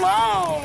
alone.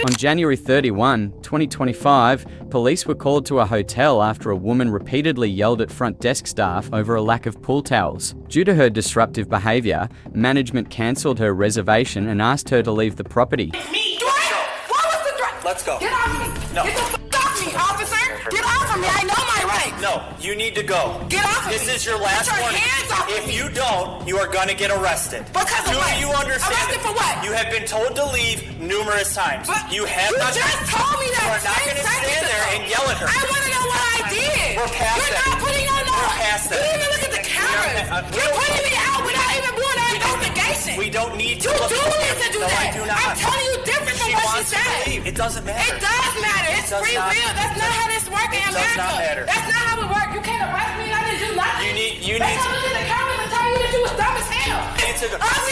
On January 31, 2025, police were called to a hotel after a woman repeatedly yelled at front desk staff over a lack of pool towels. Due to her disruptive behavior, management cancelled her reservation and asked her to leave the property. Me! What was the threat? Let's go. Get off me! No. Get the f off me, officer! Get off of me! I know my rights! No, you need to go. Get off of me! This is your last Get your warning. hands off If me. you don't, you are gonna get arrested. Because of Do what? you understand? Arrested for what? You have been told to leave numerous times. But you have you not. just told me that. You are not gonna stand there and yell at her. I want to know what I did. We're past You're that. not putting on the. We're past You that. didn't even look at the cameras. You're putting me out without even doing an investigation. We don't need to. You look do at need to do no, that. I do not. I'm telling you different from She what she wants to said. leave. It doesn't matter. It does matter. It's does free not. will. That's not how this works in It does America. not matter. That's not how it works. You can't arrest me and I didn't do nothing. You need They to. come look at the cameras and tell you that you was dumb as hell.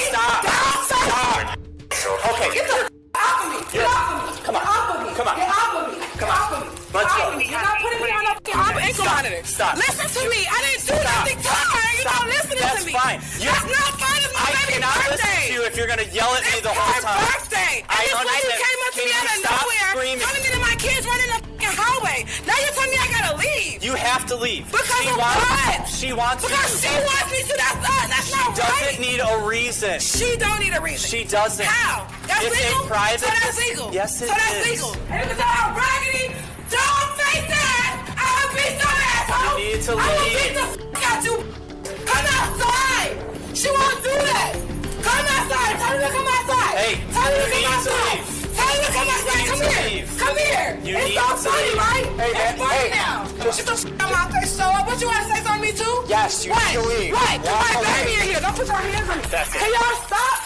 Stop. Okay. Get the off of me. Get off of me. Come on. Get off of me. Come on. Get off of me. Get off of me. Let's Get go. off of me. You're not putting me on a ankle monitor. Stop. Listen to me. I didn't do nothing to her. You're not listening That's to me. fine. That's not fine. It's my I baby's cannot listen birthday. to you if you're gonna yell at me the whole It's time. her birthday. And this lady understand. came up to me Can out you of stop nowhere, screaming? telling me that my kids running the fucking hallway. Now you're telling me I gotta leave. You have to leave. Because she of wants, what? She wants Because you. she wants me to. That's not Doesn't right. need a reason. She don't need a reason. She doesn't. How? That's It's legal? a private. So that's legal. Yes, it so that's is. legal. And if it's all raggedy, dog face ass, I'll beat your asshole. You need to I will leave. beat the f out you. Come outside. She won't do that. Come outside. Tell her to come outside. Hey, tell her you to come need to outside. leave. Tell her to come outside. need Come to here. leave. Come here. You it's need so to funny, leave. right? Hey, it's man, funny hey. now. Just- Get the f out my face, show up. What you want to say something to me too? Yes, you what? need to leave. What? Walk My away. baby in here. Don't put your hands on me. That's it. Can y'all stop?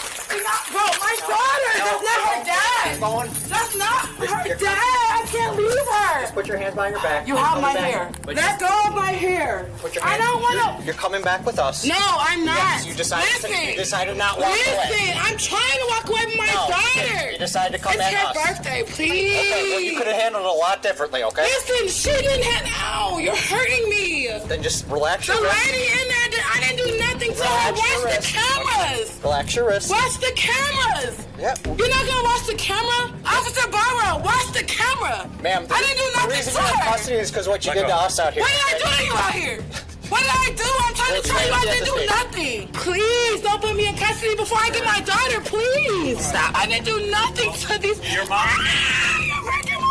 Bro, my daughter. That's not her dad. Phone. That's not her dad. I can't leave her. Put your hands behind your back. You have my hair. Let go of my hair. Put your I hands. don't want to. You're coming back with us. No, I'm not. Yes, you decided. Listen. You decided not walk away. Listen, I'm trying to walk away with my No, daughter. you decided to come it's at her us. birthday, please. Okay, well, you could have handled it a lot differently, okay? Listen, she didn't have. Ow, you're hurting me. Then just relax The your wrist. lady in there, I didn't do nothing to her. Relax your Watch the wrist. cameras. Relax your wrist. Watch the cameras. Yep. You're not gonna watch the camera? Officer Barrow, watch the camera. Ma'am, I didn't do the nothing reason to you're in her. custody is because what you did to us out here. What did I do to you out here? What did I do? I'm trying to tell you I didn't do nothing. Please don't put me in custody before I get my daughter, please. Stop. I didn't do nothing to these. Your mom. You're breaking my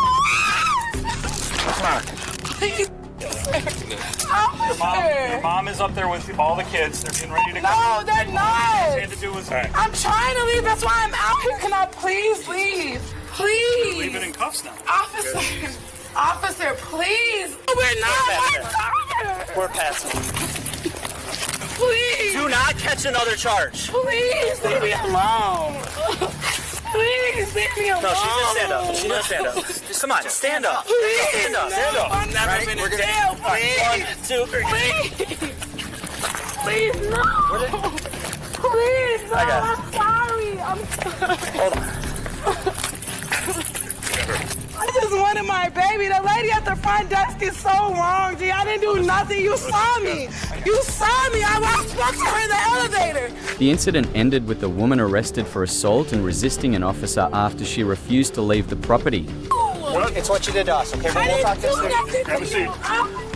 heart. Please. Your mom is up there with all the kids. They're getting ready to come. No, they're not. To do is I'm trying to leave. That's why I'm out here. Can I please leave? Please. leave it in cuffs now. Officer, please. We're not my daughter. We're passing. Please. Do not catch another charge. Please leave me alone. Please leave me alone. No, she's gonna stand up. She's gonna stand up. Just come on, stand up. Please. Stand up. Stand No, up. I've never Right, been we're in gonna- jail. All right, Please. 1, 2, 3. Please. Please, no. Please, no. I got it. I'm sorry. I'm sorry. Hold on. I just wanted my baby. The lady at the front desk is so wrong, G. I didn't do nothing. You saw me. You saw me. I spoke to her in the elevator. The incident ended with the woman arrested for assault and resisting an officer after she refused to leave the property. It's what you did to us, okay? But I we'll talk didn't this do through. nothing Have a to seat. you.